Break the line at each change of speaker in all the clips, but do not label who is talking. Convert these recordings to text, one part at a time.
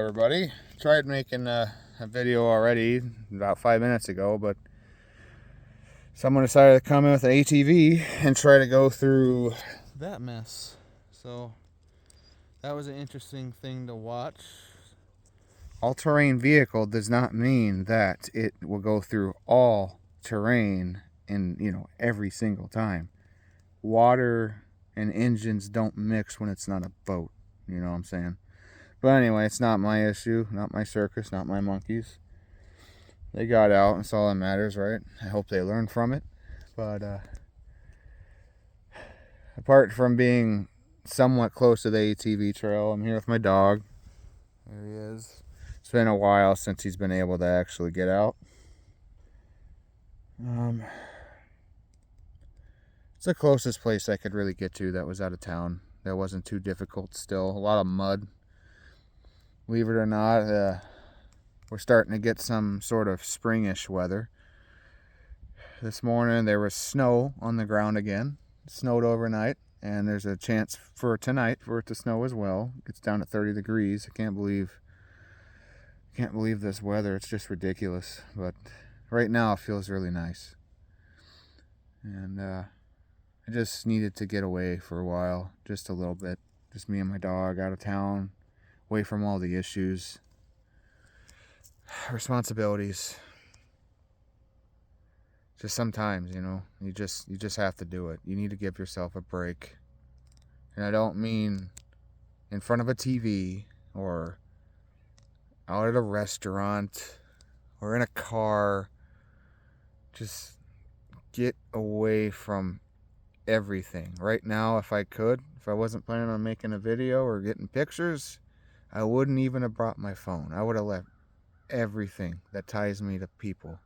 everybody. Tried making a video already about 5 minutes ago, but someone decided to come in with an ATV and try to go through that mess. So that was an interesting thing to watch. All-terrain vehicle does not mean that it will go through all terrain in every single time. Water and engines don't mix when it's not a boat. You know what I'm saying? But anyway, it's not my issue, not my circus, not my monkeys. They got out, and that's all that matters, right? I hope they learn from it. But apart from being somewhat close to the ATV trail, I'm here with my dog. There he is. It's been a while since he's been able to actually get out. It's the closest place I could really get to that was out of town. That wasn't too difficult still. A lot of mud. Believe it or not, we're starting to get some sort of springish weather. This morning there was snow on the ground again. It snowed overnight, and there's a chance for tonight for it to snow as well. It's down at 30 degrees. I can't believe this weather. It's just ridiculous. But right now it feels really nice. And I just needed to get away for a while, just a little bit. Just me and my dog out of town, away from all the issues. Responsibilities. Just sometimes, you just have to do it. You need to give yourself a break. And I don't mean in front of a TV or out at a restaurant or in a car. Just get away from everything. Right now, if I wasn't planning on making a video or getting pictures, I wouldn't even have brought my phone. I would have left everything that ties me to people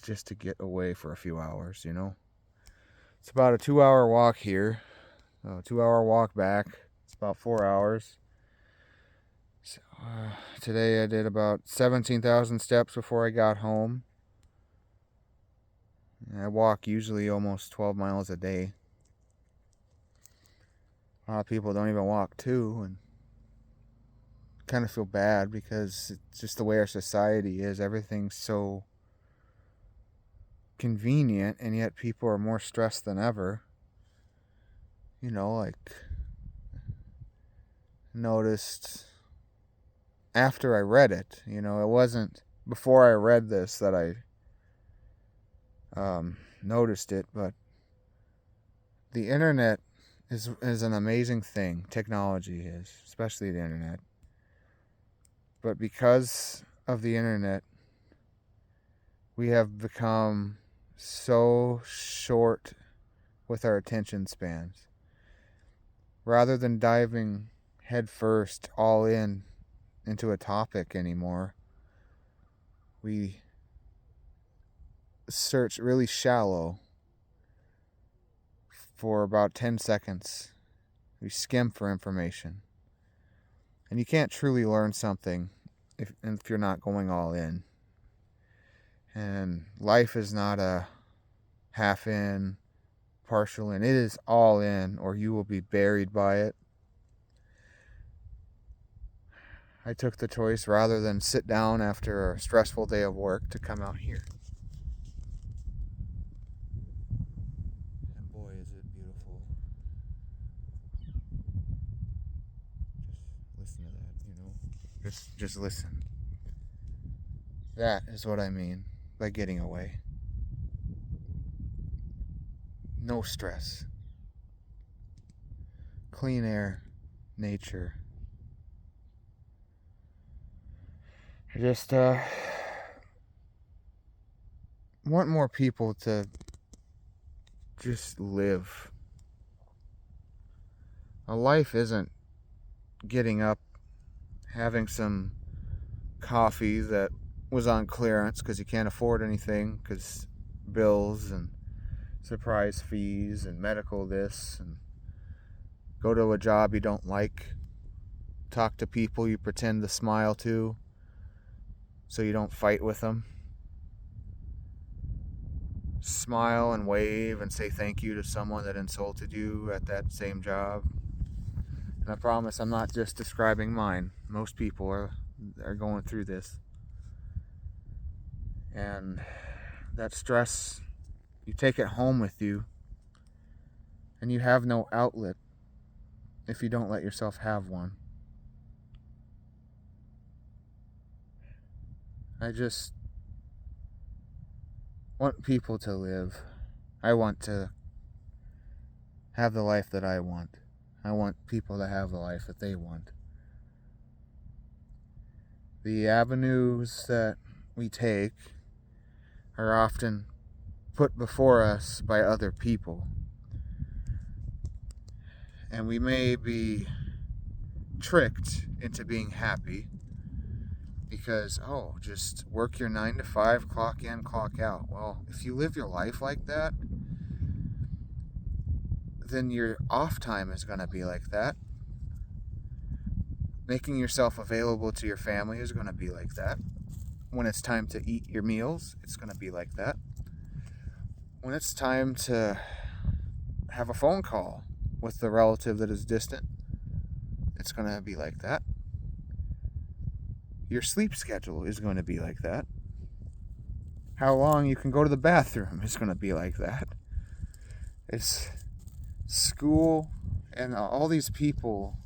just to get away for a few hours. It's about a 2-hour walk here, a 2-hour walk back. It's about 4 hours. So, today I did about 17,000 steps before I got home. I walk usually almost 12 miles a day. A lot of people don't even walk 2, and kind of feel bad because it's just the way our society is. Everything's so convenient, and yet people are more stressed than ever. Like, noticed after I read it, it wasn't before I read this that I noticed it, but the internet is an amazing thing. Technology is, especially the internet. But because of the internet, we have become so short with our attention spans. Rather than diving headfirst all into a topic anymore, we search really shallow for about 10 seconds. We skim for information. And you can't truly learn something if you're not going all in. And life is not a half in, partial in. It is all in, or you will be buried by it. I took the choice, rather than sit down after a stressful day of work, to come out here. And boy, is it beautiful. Just listen to that, Just listen. That is what I mean by getting away. No stress. Clean air, nature. I just want more people to just live. A life isn't getting up, having some coffee that was on clearance because you can't afford anything because bills and surprise fees and medical this, and go to a job you don't like, talk to people you pretend to smile to so you don't fight with them, smile and wave and say thank you to someone that insulted you at that same job. And I promise I'm not just describing mine. Most people are going through this. And that stress, you take it home with you, and you have no outlet if you don't let yourself have one. I just want people to live. I want to have the life that I want. I want people to have the life that they want. The avenues that we take are often put before us by other people. And we may be tricked into being happy because, just work your 9 to 5, clock in, clock out. Well, if you live your life like that, then your off time is going to be like that. Making yourself available to your family is going to be like that. When it's time to eat your meals, it's going to be like that. When it's time to have a phone call with the relative that is distant, it's going to be like that. Your sleep schedule is going to be like that. How long you can go to the bathroom is going to be like that. It's school and all these people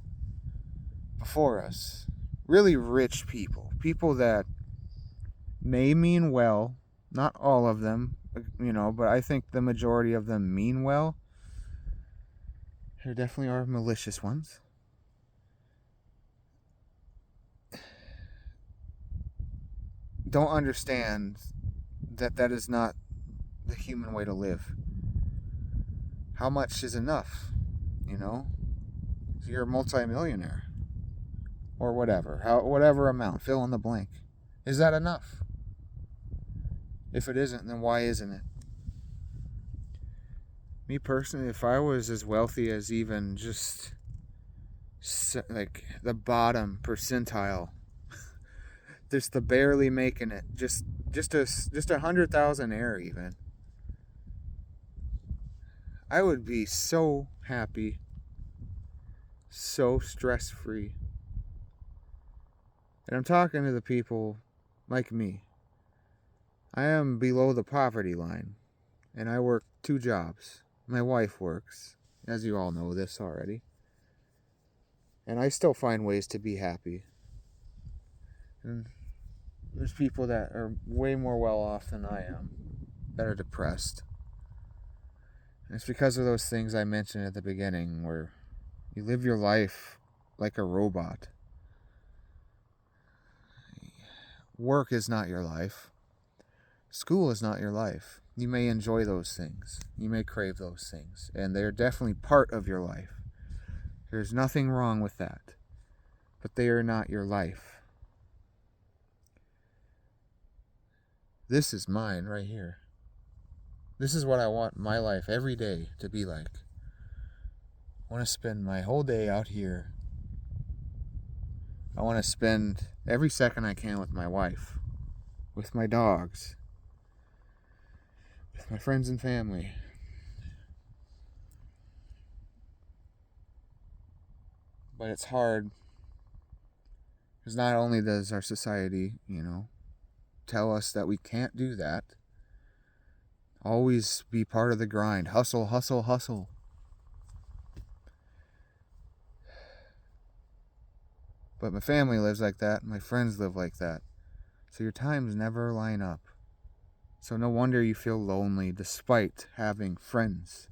before us, really rich people that may mean well, not all of them, but I think the majority of them mean well. There definitely are malicious ones. Don't understand that is not the human way to live. How much is enough? If you're a multimillionaire or whatever amount, fill in the blank. Is that enough? If it isn't, then why isn't it? Me personally, if I was as wealthy as even just like the bottom percentile, just the barely making it, just 100,000 air even, I would be so happy, so stress-free. And I'm talking to the people like me. I am below the poverty line, and I work 2 jobs. My wife works, as you all know this already. And I still find ways to be happy. And there's people that are way more well off than I am that are depressed. And it's because of those things I mentioned at the beginning, where you live your life like a robot. Work is not your life. School is not your life. You may enjoy those things. You may crave those things. And they're definitely part of your life. There's nothing wrong with that. But they are not your life. This is mine right here. This is what I want my life every day to be like. I want to spend my whole day out here. I want to spend every second I can with my wife, with my dogs, with my friends and family. But it's hard, because not only does our society, tell us that we can't do that, always be part of the grind, hustle, hustle, hustle. But my family lives like that, my friends live like that. So your times never line up. So no wonder you feel lonely despite having friends.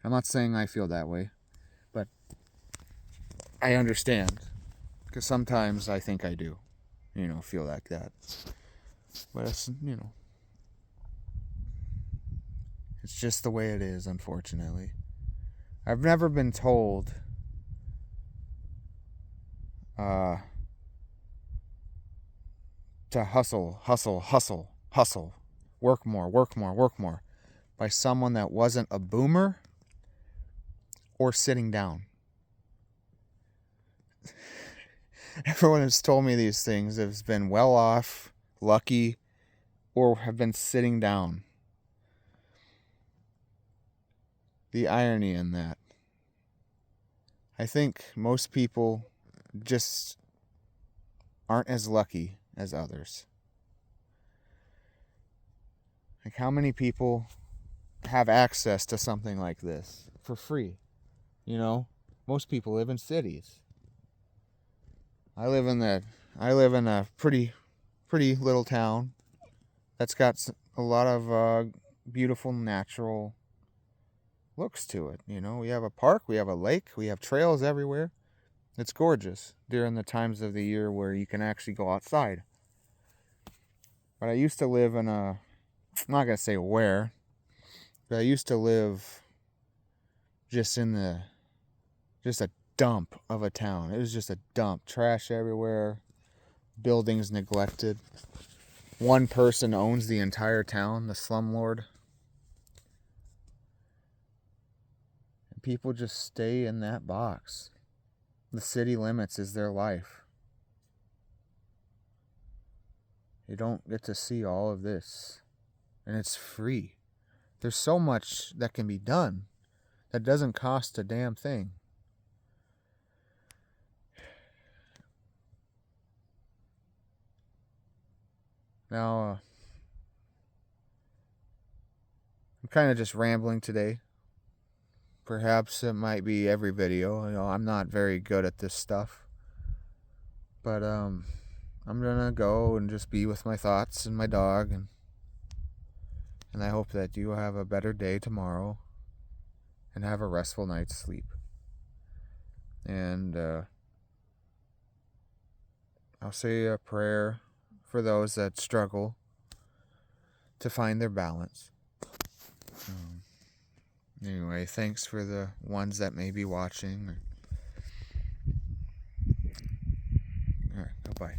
I'm not saying I feel that way, but I understand. Because sometimes I think I do, feel like that. But it's, it's just the way it is, unfortunately. I've never been told to hustle, hustle, hustle, hustle, work more, work more, work more by someone that wasn't a boomer or sitting down. Everyone who's told me these things has been well off, lucky, or have been sitting down. The irony in that. I think most people just aren't as lucky as others. Like, how many people have access to something like this for free? You know, most people live in cities. I live in a pretty little town that's got a lot of beautiful natural looks to it. You know, we have a park, we have a lake, we have trails everywhere. It's gorgeous during the times of the year where you can actually go outside. But I used to live in I'm not going to say where, but I used to live just a dump of a town. It was just a dump. Trash everywhere, buildings neglected. One person owns the entire town, the slumlord. And people just stay in that box. The city limits is their life. You don't get to see all of this. And it's free. There's so much that can be done that doesn't cost a damn thing. Now, I'm kind of just rambling today. Perhaps it might be every video. You know, I'm not very good at this stuff. But I'm gonna go and just be with my thoughts and my dog, and I hope that you have a better day tomorrow and have a restful night's sleep. And I'll say a prayer for those that struggle to find their balance. Anyway, thanks for the ones that may be watching. All right, bye-bye.